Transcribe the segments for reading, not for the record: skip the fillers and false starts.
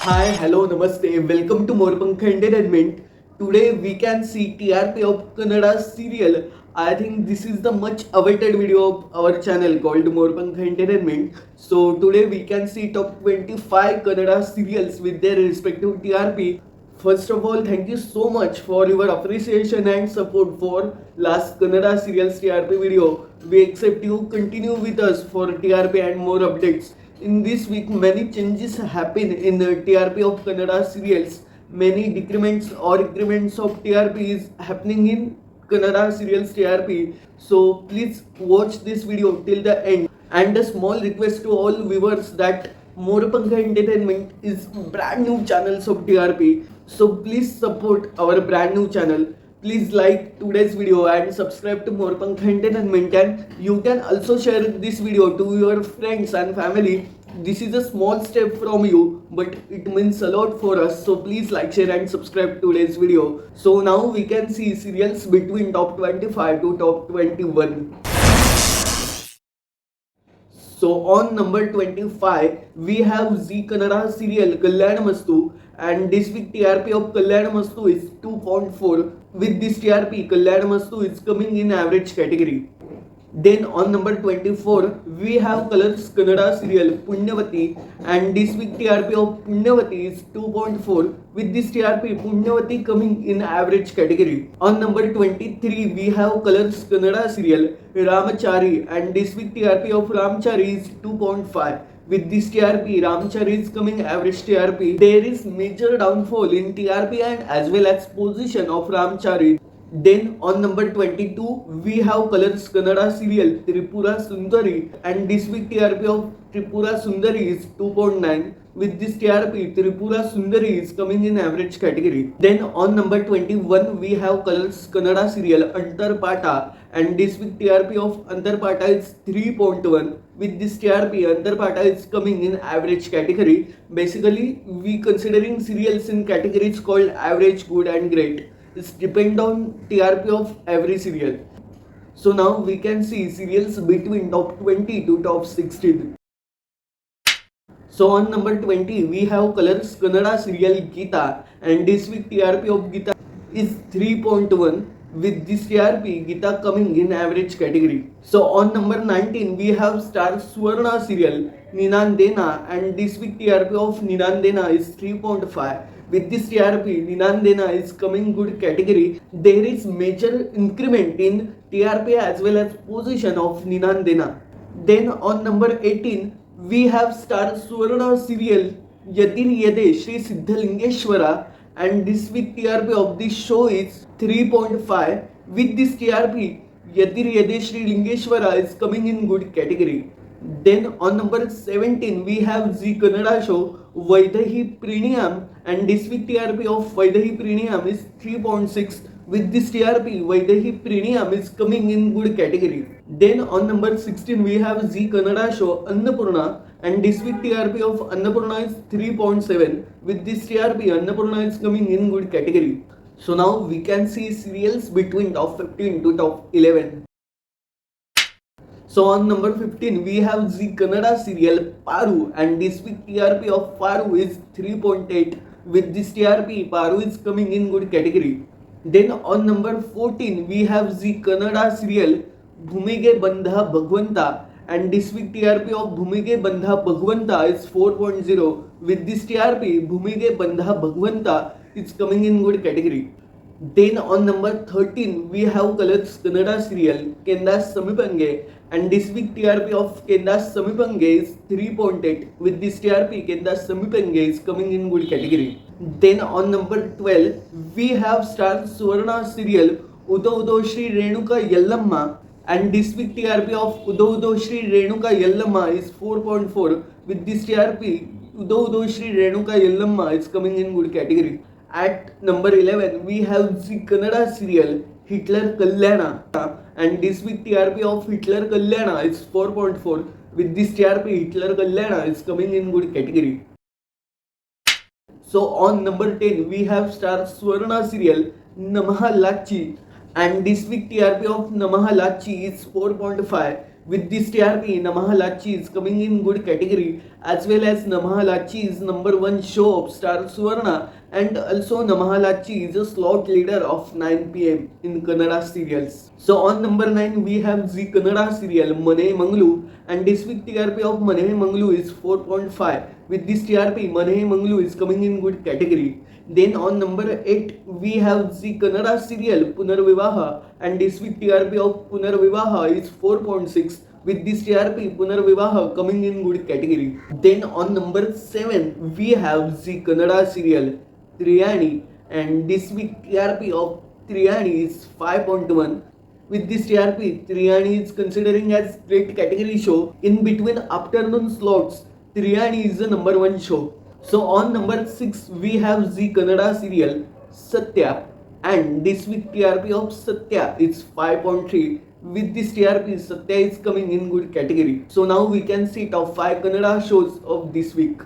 Hi, hello, namaste. Welcome to Morpank Entertainment. Today we can see TRP of Kannada serial. I think this is the much awaited video of our channel called Morpank Entertainment. So today we can see top 25 Kannada serials with their respective TRP. First of all, thank you so much for your appreciation and support for last Kannada serials TRP video. We accept you continue with us for TRP and more updates. In this week, many changes happen in the TRP of Kannada serials. Many decrements or increments of TRP is happening in Kannada serials TRP. So please watch this video till the end. And a small request to all viewers that Morapanka Entertainment is brand new channels of TRP. So please support our brand new channel. Please like today's video and subscribe to Morapanka Entertainment, and you can also share this video to your friends and family. This is a small step from you, but it means a lot for us. So please like, share and subscribe to today's video. So now we can see serials between top 25 to top 21. So on number 25, we have Z Kannada serial Kalyan Mastu, and this week TRP of Kalyan Mastu is 2.4. With this TRP, Kalyan Mastu is coming in average category. Then on number 24, we have Colors Kannada serial Punyavati, and this week TRP of Punyavati is 2.4. With this TRP, Punyavati coming in average category. On number 23, we have Colors Kannada serial Ramachari, and this week TRP of Ramachari is 2.5. With this TRP, Ramachari is coming average TRP. There is major downfall in TRP and as well as position of Ramachari. Then on number 22, we have Colors Kannada serial Tripura Sundari, and this week TRP of Tripura Sundari is 2.9. With this TRP, Tripura Sundari is coming in average category. Then on number 21, we have Colors Kannada serial Antarpata, and this week TRP of Antarpata is 3.1. With this TRP, Antarpata is coming in average category. Basically, we considering serials in categories called average, good and great. It's depend on TRP of every serial. So now we can see serials between top 20 to top 16. So on number 20, we have Colors Kannada serial Geeta, and this week TRP of Geeta is 3.1. With this TRP, Geeta coming in average category. So on number 19, we have Star Swarna serial Ninandena, and this week TRP of Ninandena is 3.5. With this TRP, Ninandena is coming good category. There is major increment in TRP as well as position of Ninandena. Then on number 18, we have Star Swarna serial Yadir Yade Shri Siddhalingeshwara, and this week TRP of this show is 3.5. With this TRP, Yadir Yade Shri Lingeshwara is coming in good category. Then on number 17, we have Z Kannada show Vaidahi Priniyam, and this week TRP of Vaidahi Priniyam is 3.6. With this TRP, Vaidahi Priniyam is coming in good category. Then on number 16, we have Z Kannada show Annapurna, and this week TRP of Annapurna is 3.7. With this TRP, Annapurna is coming in good category. So now we can see serials between top 15 to top 11. So on number 15, we have Z Kannada serial Paru, and this week TRP of Paru is 3.8. With this TRP, Paru is coming in good category. Then on number 14, we have Z Kannada serial Bhumige Bandha Bhagwanta, and this week TRP of Bhumige Bandha Bhagwanta is 4.0. With this TRP, Bhumige Bandha Bhagwanta is coming in good category. Then on number 13, we have Colors Kannada serial Kendas Samipange, and this week TRP of Kendas Samipange is 3.8. With this TRP, Kendas Samipange is coming in good category. Then on number 12, we have Star Swarna serial Udo Udo Shri Renuka Yellamma, and this week TRP of Udo Udo Shri Renuka Yellamma is 4.4. With this TRP, Udo Udo Shri Renuka Yellamma is coming in good category. At number 11, we have the Kannada serial Hitler Kalyana, and this week TRP of Hitler Kalyana is 4.4. With this TRP, Hitler Kalyana is coming in good category. So on number 10, we have Star Swarna serial Namaha Lachi, And this week TRP of Namaha Lachi is 4.5. With this TRP, Namaha Lachi is coming in good category, as well as Namaha Lachi is number one show of Star Suvarna, and also Namaha Lachi is a slot leader of 9 p.m. in Kannada serials. So on number 9 we have the Kannada serial Mane Manglu, and this week TRP of Mane Manglu is 4.5. With this TRP, Mane Manglu is coming in good category. Then on number 8 we have the Kannada serial Punarvivaha, and this week TRP of Punarvivaha is 4.6. With this TRP, Punarvivaha coming in good category. Then on number 7 we have the Kannada serial Triyani, and this week TRP of Triyani is 5.1. With this TRP, Triyani is considering as great category show in between afternoon slots. Triyani is the number one show. So on number 6 we have the Kannada serial Satya, and this week TRP of Satya is 5.3. With this TRP, Satya is coming in good category. So now we can see top 5 Kannada shows of this week.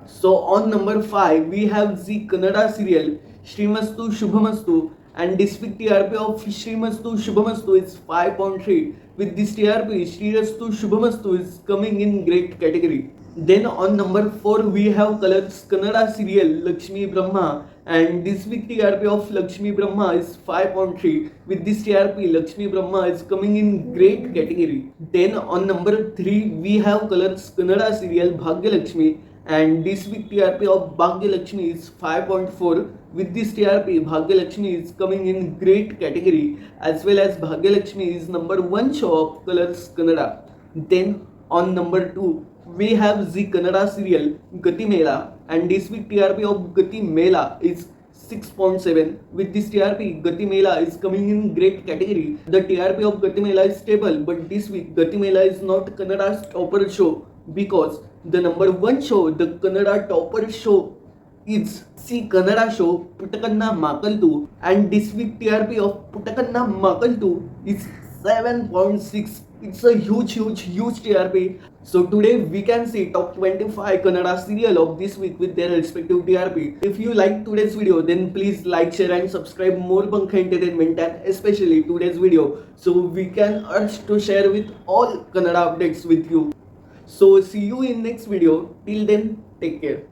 So on number 5 we have the Kannada serial Srimastu Shubhamastu, and this week TRP of Srimastu Shubhamastu is 5.3. With this TRP, Srirastu Shubhamastu is coming in great category. Then on number 4 we have Colors Kannada serial Lakshmi Brahma, and this week TRP of Lakshmi Brahma is 5.3. With this TRP, Lakshmi Brahma is coming in great category. Then on number 3 we have Colors Kannada serial Bhagyalakshmi, and this week TRP of Bhagyalakshmi is 5.4. With this TRP, Bhagyalakshmi is coming in great category, as well as Bhagyalakshmi is number one show of Colors Kannada. Then on number 2 we have the Kannada serial Gati Mela, and this week TRP of Gati Mela is 6.7. With this TRP, Gati Mela is coming in great category. The TRP of Gati Mela is stable, but this week Gati Mela is not Kannada's topper show, because the number one show, the Kannada topper show, is the Kannada show Putakanna Makaltu, and this week TRP of Putakanna Makaltu is 7.6. It's a huge TRP. So today we can see top 25 Kannada serial of this week with their respective TRP. If you like today's video, then please like, share and subscribe more Pankha Entertainment, and especially today's video, so we can urge to share with all Kannada updates with you. So see you in next video. Till then, take care.